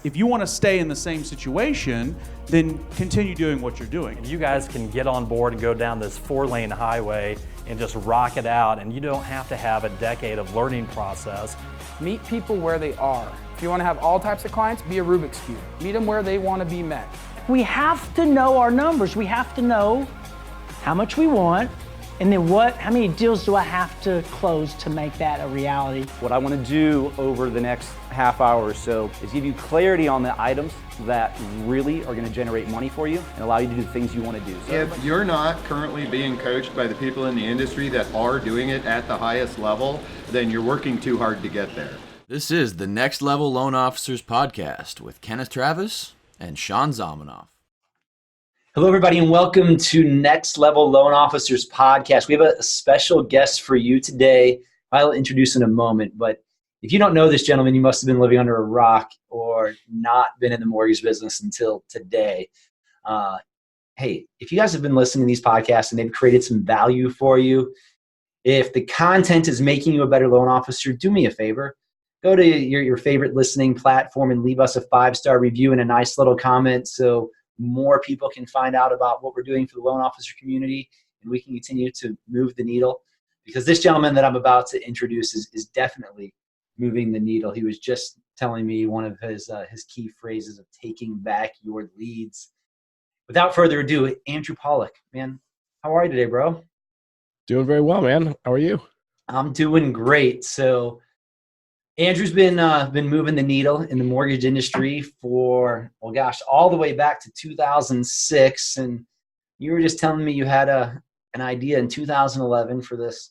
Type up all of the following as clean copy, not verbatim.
If you want to stay in the same situation, then continue doing what you're doing. You guys can get on board and go down this 4-lane highway and just rock it out, and you don't have to have a decade of learning process. Meet people where they are. If you want to have all types of clients, be a Rubik's Cube. Meet them where they want to be met. We have to know our numbers. We have to know how much we want, and then how many deals do I have to close to make that a reality? What I want to do over the next half hour or so is give you clarity on the items that really are going to generate money for you and allow you to do the things you want to do. So if you're not currently being coached by the people in the industry that are doing it at the highest level, then you're working too hard to get there. This is the Next Level Loan Officers Podcast with Kenneth Travis and Sean Zalmanoff. Hello, everybody, and welcome to Next Level Loan Officers Podcast. We have a special guest for you today. I'll introduce in a moment, but if you don't know this gentleman, you must have been living under a rock or not been in the mortgage business until today. Hey, if you guys have been listening to these podcasts and they've created some value for you, if the content is making you a better loan officer, do me a favor. Go to your favorite listening platform and leave us a 5-star review and a nice little comment so more people can find out about what we're doing for the loan officer community, and we can continue to move the needle, because this gentleman that I'm about to introduce is definitely moving the needle. He was just telling me one of his key phrases of taking back your leads. Without further ado, Andrew Pawlak, man, how are you today, bro? Doing very well, man. How are you? I'm doing great. So Andrew's been moving the needle in the mortgage industry for, well, gosh, all the way back to 2006. And you were just telling me you had an idea in 2011 for this,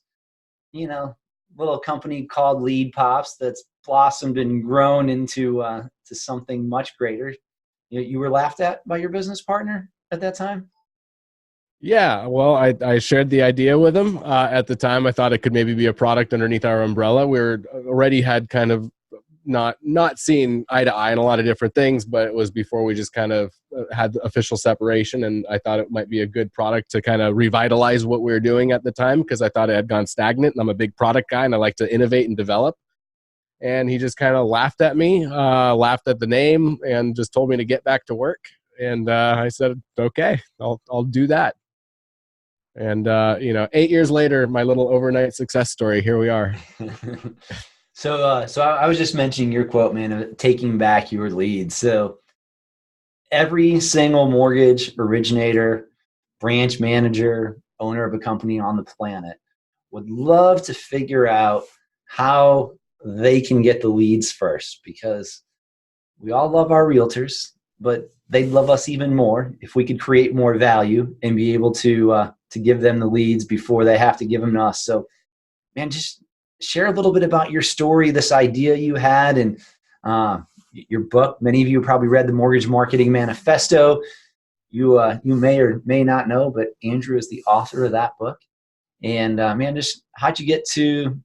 little company called Lead Pops that's blossomed and grown into to something much greater. You were laughed at by your business partner at that time? Yeah, well, I shared the idea with him. At the time, I thought it could maybe be a product underneath our umbrella. We already had kind of not seeing eye to eye on a lot of different things, but it was before we just kind of had the official separation, and I thought it might be a good product to kind of revitalize what we were doing at the time, because I thought it had gone stagnant, and I'm a big product guy, and I like to innovate and develop. And he just kind of laughed at me, laughed at the name, and just told me to get back to work. And I said, okay, I'll do that. And, 8 years later, my little overnight success story, here we are. So I was just mentioning your quote, man, of taking back your leads. So every single mortgage originator, branch manager, owner of a company on the planet would love to figure out how they can get the leads first, because we all love our realtors, but they'd love us even more if we could create more value and be able to give them the leads before they have to give them to us. So, man, just share a little bit about your story, this idea you had, and your book. Many of you probably read the Mortgage Marketing Manifesto. You may or may not know, but Andrew is the author of that book. And man, just how'd you get to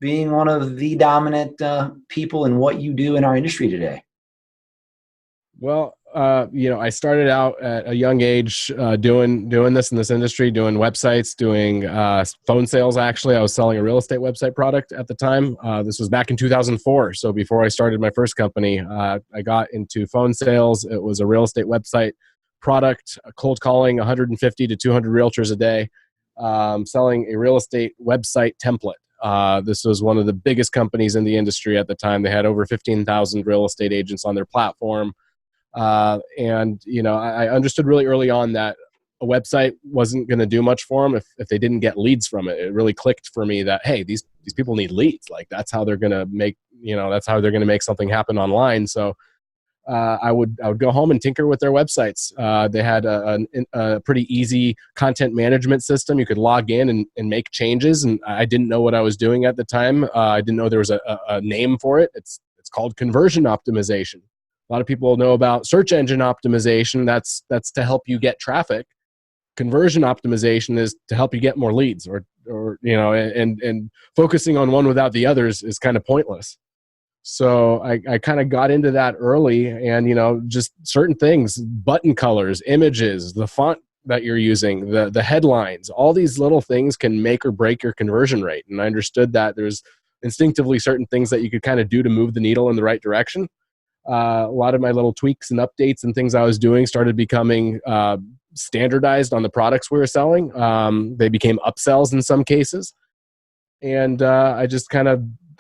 being one of the dominant people in what you do in our industry today? Well, I started out at a young age doing this in this industry, doing websites, doing phone sales. Actually, I was selling a real estate website product at the time. This was back in 2004. So before I started my first company, I got into phone sales. It was a real estate website product, cold calling 150 to 200 realtors a day, selling a real estate website template. This was one of the biggest companies in the industry at the time. They had over 15,000 real estate agents on their platform. I understood really early on that a website wasn't going to do much for them if they didn't get leads from it. It really clicked for me that, hey, these people need leads. Like, that's how they're going to make something happen online. So I would go home and tinker with their websites. They had a pretty easy content management system. You could log in and make changes, and I didn't know what I was doing at the time. I didn't know there was a name for it. It's called conversion optimization. A lot of people know about search engine optimization. That's to help you get traffic. Conversion optimization is to help you get more leads, or and focusing on one without the others is kind of pointless. So I kind of got into that early, and just certain things, button colors, images, the font that you're using, the headlines, all these little things can make or break your conversion rate. And I understood that there's instinctively certain things that you could kind of do to move the needle in the right direction. A lot of my little tweaks and updates and things I was doing started becoming standardized on the products we were selling. They became upsells in some cases. And I just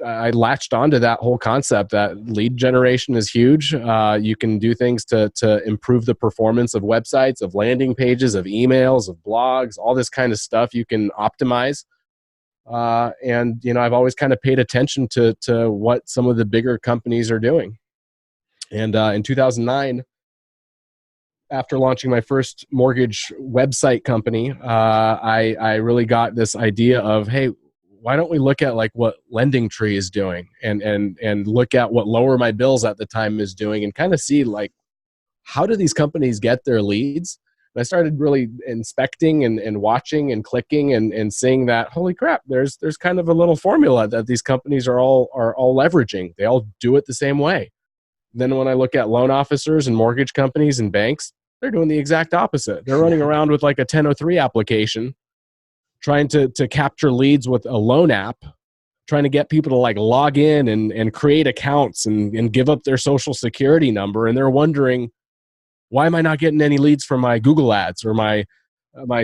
I latched onto that whole concept that lead generation is huge. You can do things to improve the performance of websites, of landing pages, of emails, of blogs, all this kind of stuff you can optimize. And, I've always kind of paid attention to what some of the bigger companies are doing. And in 2009, after launching my first mortgage website company, I really got this idea of, hey, why don't we look at like what Lending Tree is doing and look at what Lower My Bills at the time is doing and kind of see like, how do these companies get their leads? And I started really inspecting and watching and clicking and seeing that, holy crap, there's kind of a little formula that these companies are all leveraging. They all do it the same way. Then when I look at loan officers and mortgage companies and banks, they're doing the exact opposite. They're running around with like a 1003 application, trying to capture leads with a loan app, trying to get people to like log in and create accounts and give up their social security number. And they're wondering, why am I not getting any leads from my Google ads or my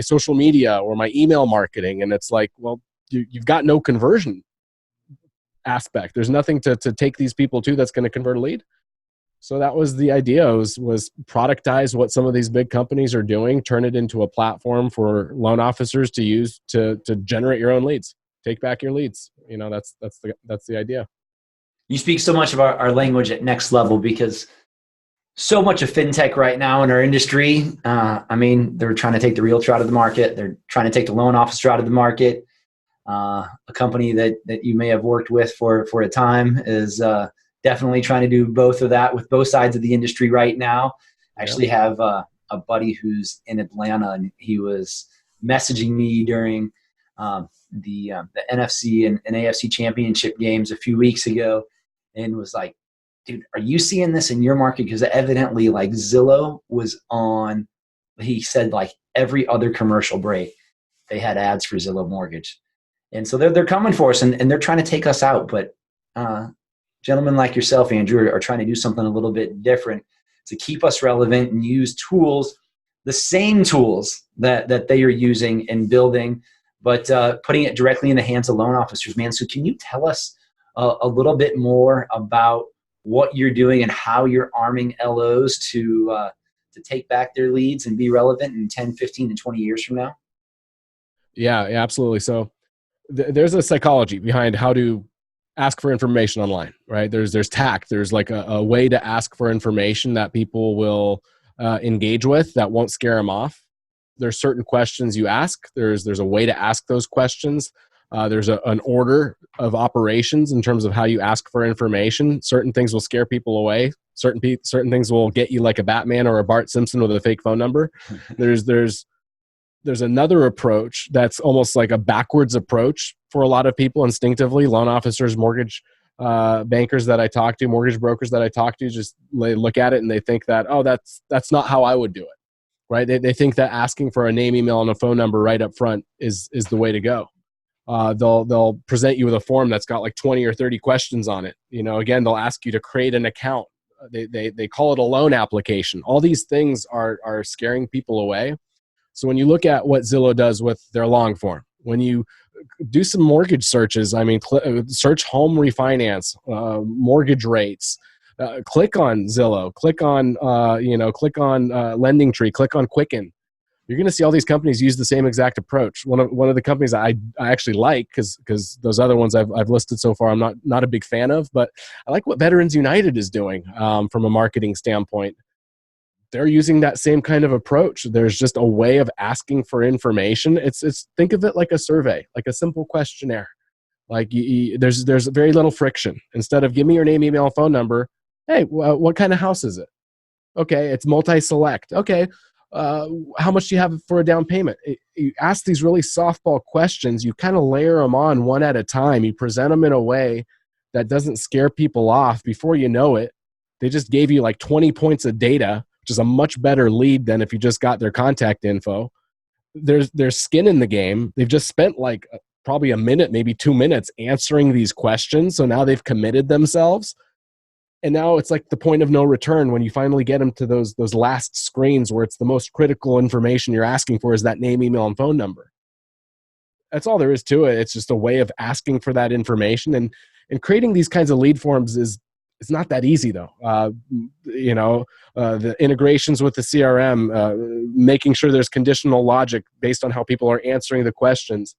social media or my email marketing? And it's like, well, you've got no conversion aspect. There's nothing to take these people to that's going to convert a lead. So that was the idea, was productize what some of these big companies are doing, turn it into a platform for loan officers to use to generate your own leads, take back your leads. That's the idea. You speak so much of our language at Next Level because so much of fintech right now in our industry, they're trying to take the realtor out of the market. They're trying to take the loan officer out of the market. A company that you may have worked with for a time is definitely trying to do both of that with both sides of the industry right now. I actually have a buddy who's in Atlanta, and he was messaging me during the NFC and AFC championship games a few weeks ago and was like, dude, are you seeing this in your market? Because evidently like Zillow was on, he said like every other commercial break, they had ads for Zillow Mortgage. And so they're coming for us and they're trying to take us out. But gentlemen like yourself, Andrew, are trying to do something a little bit different to keep us relevant and use tools, the same tools that they are using and building, but putting it directly in the hands of loan officers, man. So can you tell us a little bit more about what you're doing and how you're arming LOs to take back their leads and be relevant in 10, 15, and 20 years from now? Yeah, absolutely. So there's a psychology behind how to ask for information online, right? There's tact. There's like a way to ask for information that people will engage with that won't scare them off. There's certain questions you ask. There's a way to ask those questions. There's an order of operations in terms of how you ask for information. Certain things will scare people away. Certain things will get you like a Batman or a Bart Simpson with a fake phone number. There's another approach that's almost like a backwards approach for a lot of people instinctively. Loan officers, mortgage bankers that I talk to, mortgage brokers that I talk to, just they look at it and they think that, oh, that's not how I would do it, right? They think that asking for a name, email, and a phone number right up front is the way to go. They'll present you with a form that's got like 20 or 30 questions on it. Again, they'll ask you to create an account. They call it a loan application. All these things are scaring people away. So when you look at what Zillow does with their long form, when you do some mortgage searches, search home refinance, mortgage rates, click on Zillow, click on Lending Tree, click on Quicken. You're going to see all these companies use the same exact approach. One of the companies I actually like, because those other ones I've listed so far, I'm not a big fan of, but I like what Veterans United is doing from a marketing standpoint. They're using that same kind of approach. There's just a way of asking for information. It's think of it like a survey, like a simple questionnaire. Like there's very little friction. Instead of give me your name, email, phone number. Hey, what kind of house is it? Okay, it's multi-select. Okay, how much do you have for a down payment? You ask these really softball questions. You kind of layer them on one at a time. You present them in a way that doesn't scare people off. Before you know it, they just gave you like 20 points of data, which is a much better lead than if you just got their contact info. There's skin in the game. They've just spent like probably a minute, maybe 2 minutes answering these questions. So now they've committed themselves. And now it's like the point of no return when you finally get them to those last screens where it's the most critical information you're asking for is that name, email, and phone number. That's all there is to it. It's just a way of asking for that information, and creating these kinds of lead forms is not that easy though. The integrations with the CRM, making sure there's conditional logic based on how people are answering the questions.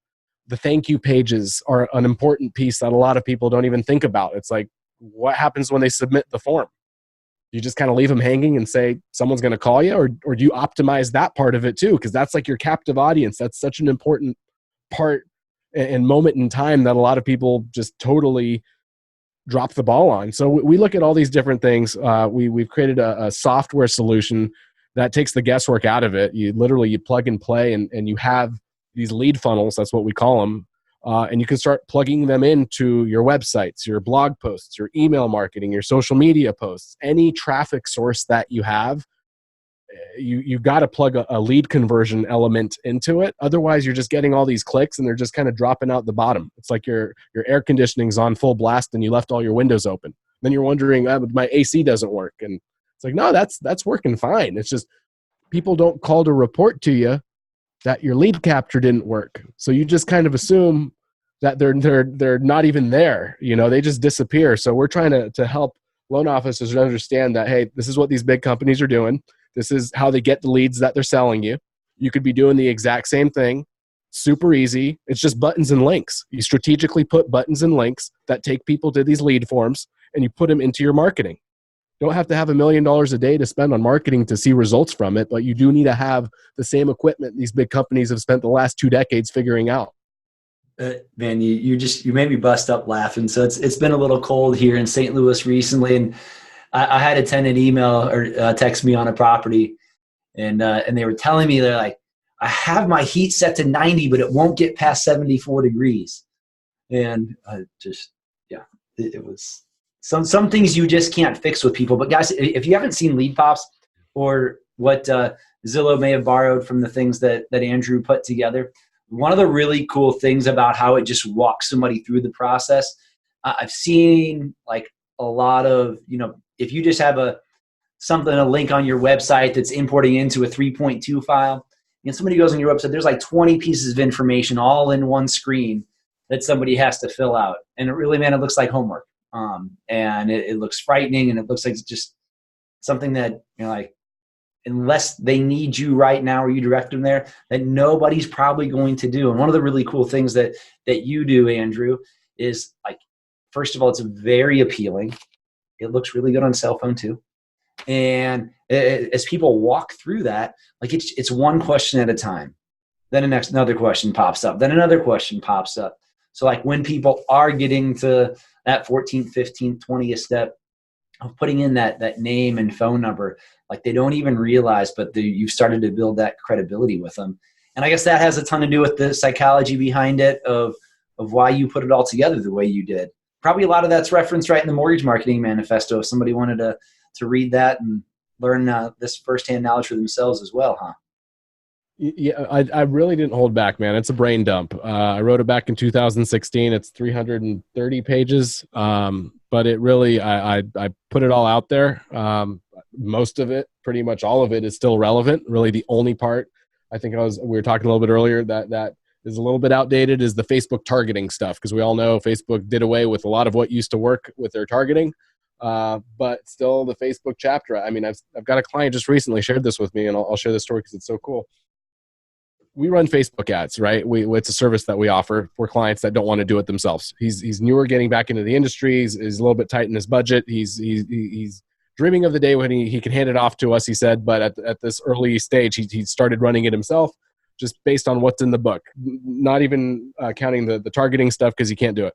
The thank you pages are an important piece that a lot of people don't even think about. It's like, what happens when they submit the form? You just kind of leave them hanging and say someone's going to call you, or do you optimize that part of it too? Because that's like your captive audience. That's such an important part and moment in time that a lot of people just totally drop the ball on. So we look at all these different things. We've created a software solution that takes the guesswork out of it. You plug and play, and you have these lead funnels. That's what we call them. And you can start plugging them into your websites, your blog posts, your email marketing, your social media posts, any traffic source that you have. You've got to plug a lead conversion element into it. Otherwise, you're just getting all these clicks and they're just kind of dropping out the bottom. It's like your air conditioning's on full blast and you left all your windows open. Then you're wondering, my AC doesn't work. And it's like, no, that's working fine. It's just people don't call to report to you that your lead capture didn't work. So you just kind of assume that they're not even there. They just disappear. So we're trying to help loan officers understand that, hey, this is what these big companies are doing. This is how they get the leads that they're selling you. You could be doing the exact same thing. Super easy. It's just buttons and links. You strategically put buttons and links that take people to these lead forms, and you put them into your marketing. You don't have to have $1 million a day to spend on marketing to see results from it, but you do need to have the same equipment these big companies have spent the last 2 decades figuring out. Man, you made me bust up laughing. So it's been a little cold here in St. Louis recently, and I had a tenant email or text me on a property, and they were telling me, they're like, I have my heat set to 90, but it won't get past 74 degrees. And it was some things you just can't fix with people. But guys, if you haven't seen Lead Pops or what Zillow may have borrowed from the things that Andrew put together, one of the really cool things about how it just walks somebody through the process, I've seen like a lot of, if you just have a link on your website that's importing into a 3.2 file, and somebody goes on your website, there's like 20 pieces of information all in one screen that somebody has to fill out. And it really, man, it looks like homework. And it looks frightening, and it looks like it's just something that, like, unless they need you right now or you direct them there, that nobody's probably going to do. And one of the really cool things that you do, Andrew, is like, first of all, it's very appealing. It looks really good on cell phone too. And as people walk through that, like it's one question at a time. Then another question pops up. Then another question pops up. So like when people are getting to that 14th, 15th, 20th step of putting in that name and phone number, like they don't even realize, but you've started to build that credibility with them. And I guess that has a ton to do with the psychology behind it of why you put it all together the way you did. Probably a lot of that's referenced right in the Mortgage Marketing Manifesto. If somebody wanted to read that and learn this firsthand knowledge for themselves as well, huh? Yeah, I really didn't hold back, man. It's a brain dump. I wrote it back in 2016. It's 330 pages, but it really, I put it all out there. Most of it, pretty much all of it, is still relevant. Really, the only part I think we were talking a little bit earlier that is a little bit outdated is the Facebook targeting stuff, because we all know Facebook did away with a lot of what used to work with their targeting. But still, the Facebook chapter. I mean, I've got a client just recently shared this with me, and I'll share this story because it's so cool. We run Facebook ads, right? It's a service that we offer for clients that don't want to do it themselves. He's newer, getting back into the industry. He's a little bit tight in his budget. He's dreaming of the day when he can hand it off to us, he said. But at this early stage, he started running it himself, just based on what's in the book, not even counting the targeting stuff, because he can't do it.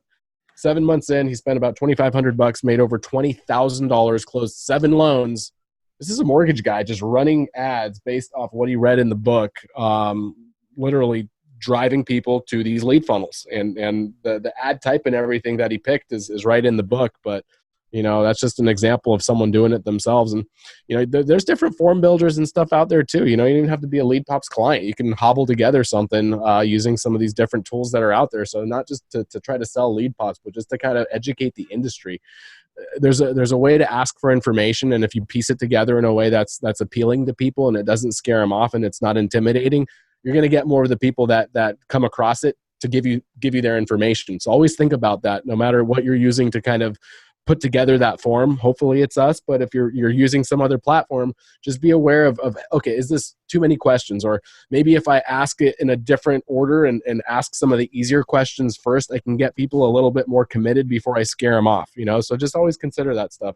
7 months in, he spent about $2,500, made over $20,000, closed 7 loans. This is a mortgage guy just running ads based off what he read in the book, literally driving people to these lead funnels. And the ad type and everything that he picked is right in the book. But, that's just an example of someone doing it themselves. And, there's different form builders and stuff out there too. You don't even have to be a Lead Pops client. You can hobble together something using some of these different tools that are out there. So not just to try to sell Lead Pops, but just to kind of educate the industry. there's a way to ask for information, and if you piece it together in a way that's appealing to people and it doesn't scare them off and it's not intimidating, you're going to get more of the people that come across it to give you their information. So always think about that, no matter what you're using to kind of put together that form. Hopefully it's us, but if you're using some other platform, just be aware of okay, is this too many questions? Or maybe if I ask it in a different order and ask some of the easier questions first, I can get people a little bit more committed before I scare them off, So just always consider that stuff.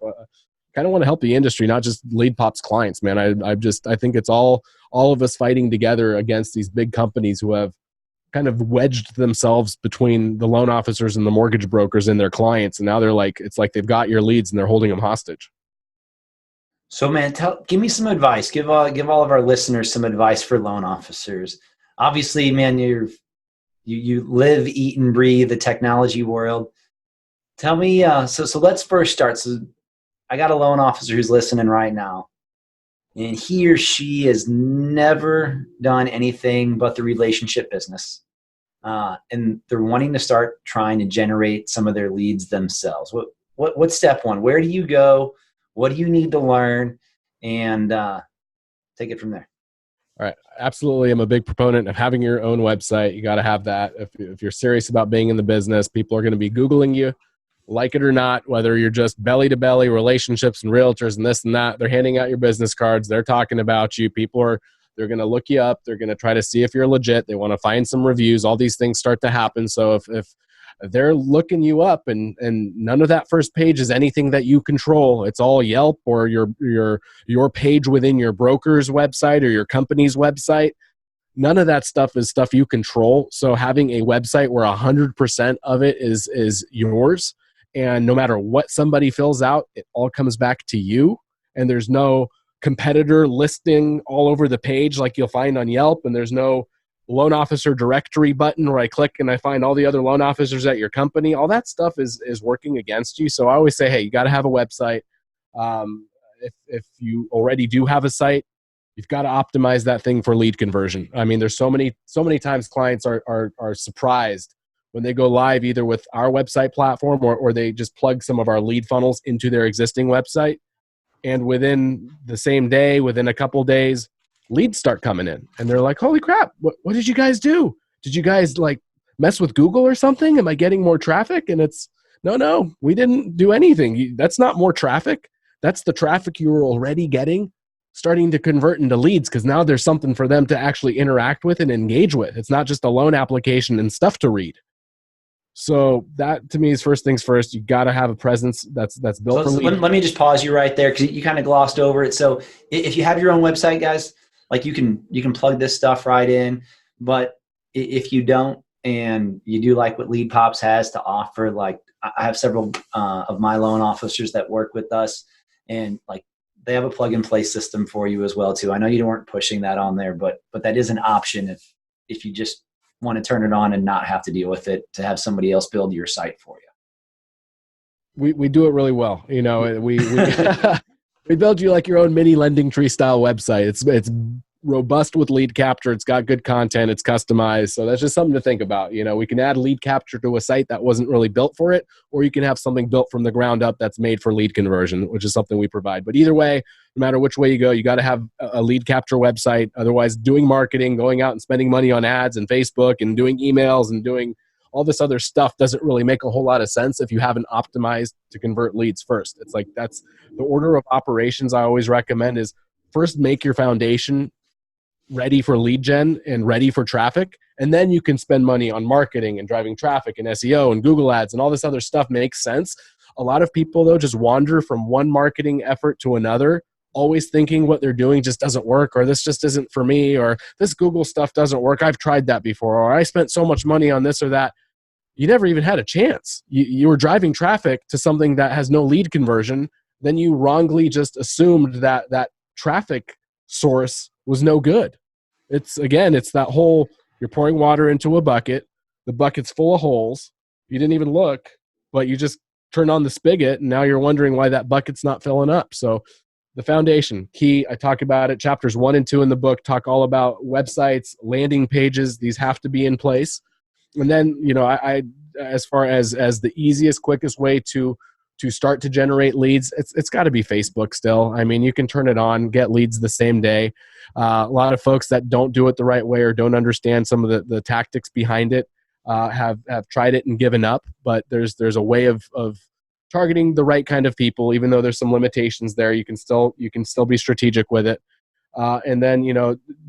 Kind of want to help the industry, not just LeadPop's clients, man. I think it's all of us fighting together against these big companies who have kind of wedged themselves between the loan officers and the mortgage brokers and their clients. And now it's like they've got your leads and they're holding them hostage. So man, give me some advice. Give all of our listeners some advice for loan officers. Obviously, man, you live, eat, and breathe the technology world. Tell me, so let's first start. So I got a loan officer who's listening right now, and he or she has never done anything but the relationship business. And they're wanting to start trying to generate some of their leads themselves. What's step one? Where do you go? What do you need to learn? And take it from there. All right. Absolutely. I'm a big proponent of having your own website. You got to have that. If you're serious about being in the business, people are going to be Googling you, like it or not, whether you're just belly to belly relationships and realtors and this and that. They're handing out your business cards. They're talking about you. They're going to look you up. They're going to try to see if you're legit. They want to find some reviews. All these things start to happen. So if they're looking you up and none of that first page is anything that you control, it's all Yelp or your page within your broker's website or your company's website. None of that stuff is stuff you control. So having a website where 100% of it is yours, and no matter what somebody fills out, it all comes back to you. And there's no competitor listing all over the page like you'll find on Yelp. And there's no loan officer directory button where I click and I find all the other loan officers at your company. All that stuff is working against you. So I always say, hey, you got to have a website. If you already do have a site, you've got to optimize that thing for lead conversion. I mean, there's so many times clients are surprised when they go live either with our website platform or they just plug some of our lead funnels into their existing website. And within the same day, within a couple days, leads start coming in. And they're like, holy crap, what did you guys do? Did you guys like mess with Google or something? Am I getting more traffic? And it's, no, we didn't do anything. That's not more traffic. That's the traffic you were already getting starting to convert into leads, because now there's something for them to actually interact with and engage with. It's not just a loan application and stuff to read. So that to me is first things first. You got to have a presence that's built for lead. Let me just pause you right there because you kind of glossed over it. So if you have your own website, guys, like you can plug this stuff right in. But if you don't, and you do like what LeadPops has to offer, like I have several of my loan officers that work with us, and like they have a plug and play system for you as well too. I know you weren't pushing that on there, but that is an option if you just want to turn it on and not have to deal with it, to have somebody else build your site for you. We do it really well. We we build you like your own mini Lending Tree style website. It's robust with lead capture. It's got good content. It's customized. So that's just something to think about. We can add lead capture to a site that wasn't really built for it, or you can have something built from the ground up that's made for lead conversion, which is something we provide. But either way, no matter which way you go, you got to have a lead capture website. Otherwise, doing marketing, going out and spending money on ads and Facebook and doing emails and doing all this other stuff doesn't really make a whole lot of sense if you haven't optimized to convert leads first. It's like that's the order of operations I always recommend is first make your foundation ready for lead gen and ready for traffic. And then you can spend money on marketing and driving traffic and SEO and Google ads and all this other stuff makes sense. A lot of people though just wander from one marketing effort to another, always thinking what they're doing just doesn't work, or this just isn't for me, or this Google stuff doesn't work. I've tried that before, or I spent so much money on this or that. You never even had a chance. You were driving traffic to something that has no lead conversion. Then you wrongly just assumed that traffic source was no good. It's that whole, you're pouring water into a bucket. The bucket's full of holes. You didn't even look, but you just turned on the spigot, and now you're wondering why that bucket's not filling up. So the foundation, key. I talk about it. Chapters 1 and 2 in the book talk all about websites, landing pages. These have to be in place. And then, I as far as the easiest, quickest way to to start to generate leads, it's got to be Facebook still. I mean, you can turn it on, get leads the same day. A lot of folks that don't do it the right way or don't understand some of the tactics behind it have tried it and given up. But there's a way of targeting the right kind of people, even though there's some limitations there. You can still be strategic with it. And then,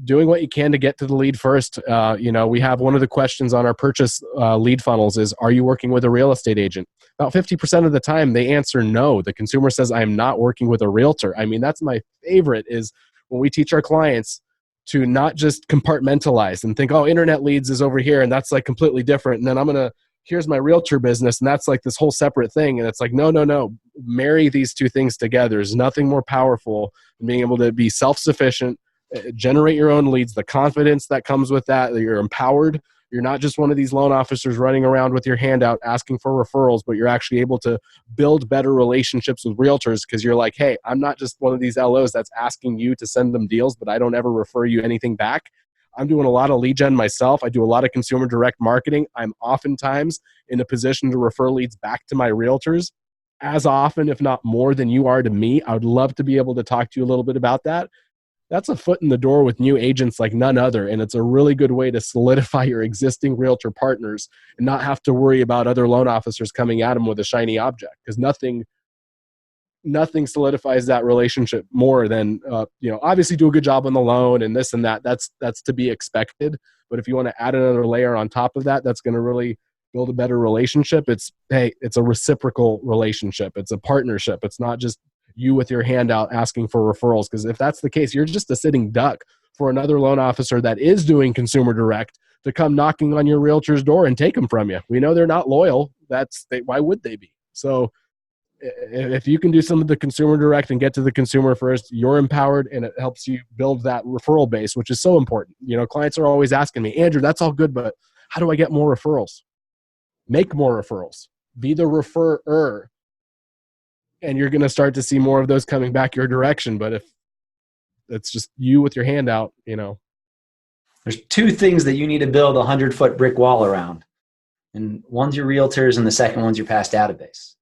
doing what you can to get to the lead first. We have one of the questions on our purchase lead funnels is, are you working with a real estate agent? About 50% of the time they answer no. The consumer says, I am not working with a realtor. I mean, that's my favorite, is when we teach our clients to not just compartmentalize and think, oh, internet leads is over here and that's like completely different. And then here's my realtor business and that's like this whole separate thing. And it's like, no. Marry these two things together. There's nothing more powerful than being able to be self-sufficient, generate your own leads, the confidence that comes with that you're empowered. You're not just one of these loan officers running around with your hand out asking for referrals, but you're actually able to build better relationships with realtors because you're like, hey, I'm not just one of these LOs that's asking you to send them deals, but I don't ever refer you anything back. I'm doing a lot of lead gen myself. I do a lot of consumer direct marketing. I'm oftentimes in a position to refer leads back to my realtors as often, if not more than you are to me. I would love to be able to talk to you a little bit about that. That's a foot in the door with new agents like none other. And it's a really good way to solidify your existing realtor partners and not have to worry about other loan officers coming at them with a shiny object, because nothing solidifies that relationship more than, obviously do a good job on the loan and this and that. That's to be expected. But if you want to add another layer on top of that, that's going to really build a better relationship. It's a reciprocal relationship. It's a partnership. It's not just you with your hand out asking for referrals. Because if that's the case, you're just a sitting duck for another loan officer that is doing consumer direct to come knocking on your realtor's door and take them from you. We know they're not loyal. Why would they be? So if you can do some of the consumer direct and get to the consumer first, you're empowered and it helps you build that referral base, which is so important. Clients are always asking me, Andrew, that's all good, but how do I get more referrals? Make more referrals. Be the referrer. And you're going to start to see more of those coming back your direction. But if it's just you with your hand out, There's two things that you need to build a 100-foot brick wall around. And one's your realtors and the second one's your past database.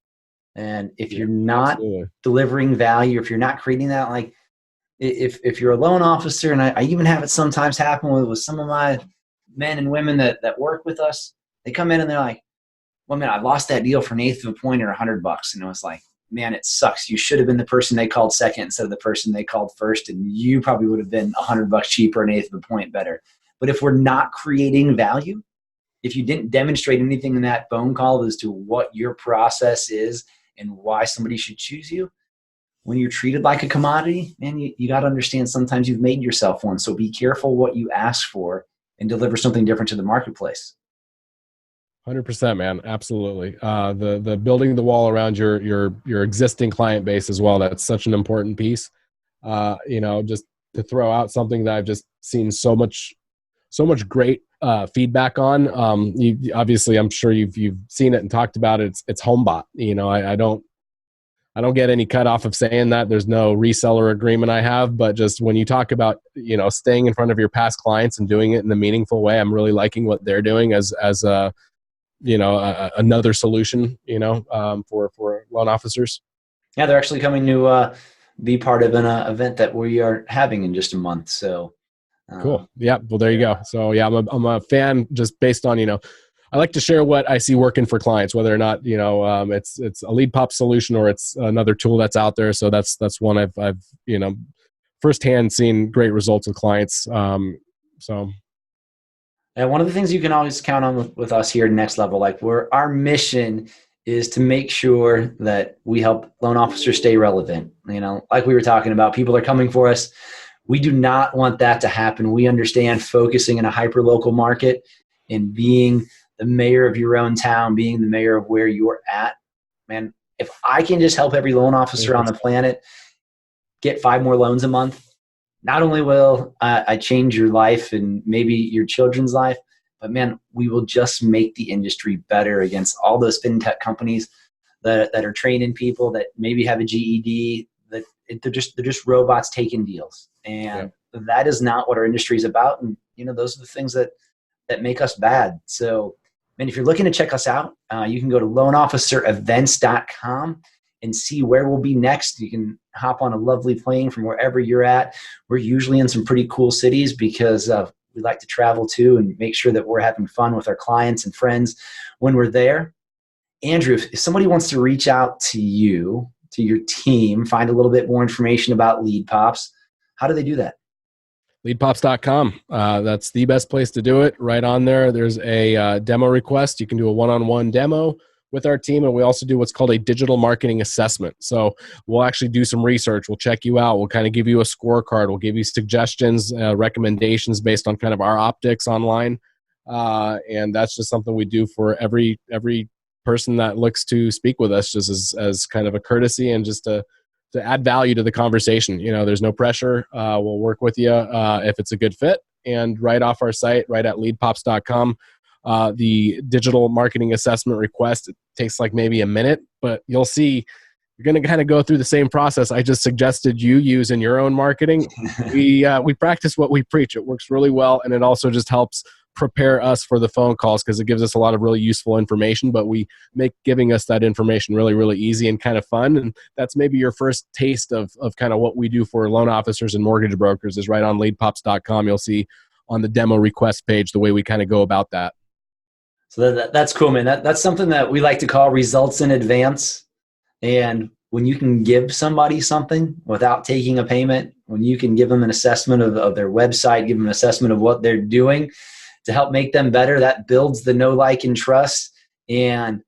And if you're not delivering value, if you're not creating that, like if you're a loan officer, and I even have it sometimes happen with some of my men and women that work with us, they come in and they're like, well, man, I lost that deal for an eighth of a point or $100. And I was like, man, it sucks. You should have been the person they called second instead of the person they called first. And you probably would have been $100 cheaper, an eighth of a point better. But if we're not creating value, if you didn't demonstrate anything in that phone call as to what your process is and why somebody should choose you, when you're treated like a commodity, man, you got to understand sometimes you've made yourself one. So be careful what you ask for and deliver something different to the marketplace. 100%, man. Absolutely. The building the wall around your existing client base as well. That's such an important piece. Just to throw out something that I've just seen so much great feedback on. Obviously, I'm sure you've seen it and talked about it. It's HomeBot. I don't get any cut off of saying that. There's no reseller agreement I have, but just when you talk about, staying in front of your past clients and doing it in a meaningful way, I'm really liking what they're doing as another solution, for loan officers. Yeah, they're actually coming to be part of an event that we are having in just a month. So cool. Yeah. Well, there you go. So yeah, I'm a fan just based on, I like to share what I see working for clients, whether or not, it's a lead pop solution or it's another tool that's out there. So that's one I've firsthand seen great results with clients. And one of the things you can always count on with us here at Next Level, our mission is to make sure that we help loan officers stay relevant. Like we were talking about, people are coming for us. We do not want that to happen. We understand focusing in a hyper-local market and being the mayor of your own town, being the mayor of where you're at. Man, if I can just help every loan officer on the planet get 5 more loans a month, not only will I change your life and maybe your children's life, but man, we will just make the industry better against all those fintech companies that are training people that maybe have a GED, that they're just robots taking deals. And that is not what our industry is about. And, those are the things that make us bad. So, man, if you're looking to check us out, you can go to loanofficerevents.com and see where we'll be next. You can hop on a lovely plane from wherever you're at. We're usually in some pretty cool cities because we like to travel too and make sure that we're having fun with our clients and friends when we're there. Andrew, if somebody wants to reach out to you, to your team, find a little bit more information about Lead Pops, how do they do that? Leadpops.com. That's the best place to do it. Right on there, there's a demo request. You can do a one-on-one demo with our team, and we also do what's called a digital marketing assessment. So we'll actually do some research. We'll check you out. We'll kind of give you a scorecard. We'll give you suggestions, recommendations based on kind of our optics online. And that's just something we do for every person that looks to speak with us, just as kind of a courtesy and just to add value to the conversation. There's no pressure. We'll work with you if it's a good fit. And right off our site, right at leadpops.com, the digital marketing assessment request, it takes like maybe a minute, but you'll see you're going to kind of go through the same process I just suggested you use in your own marketing. We practice what we preach. It works really well, and it also just helps prepare us for the phone calls because it gives us a lot of really useful information, but we make giving us that information really, really easy and kind of fun. And that's maybe your first taste of kind of what we do for loan officers and mortgage brokers is right on leadpops.com. You'll see on the demo request page the way we kind of go about that. So that's cool, man. That's something that we like to call results in advance. And when you can give somebody something without taking a payment, when you can give them an assessment of their website, give them an assessment of what they're doing to help make them better, that builds the know, like, and trust. And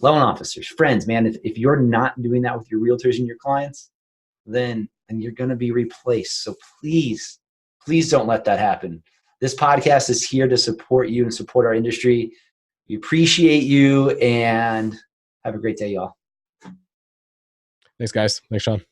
loan officers, friends, man, if you're not doing that with your realtors and your clients, then you're going to be replaced. So please don't let that happen. This podcast is here to support you and support our industry. We appreciate you, and have a great day, y'all. Thanks, guys. Thanks, Sean.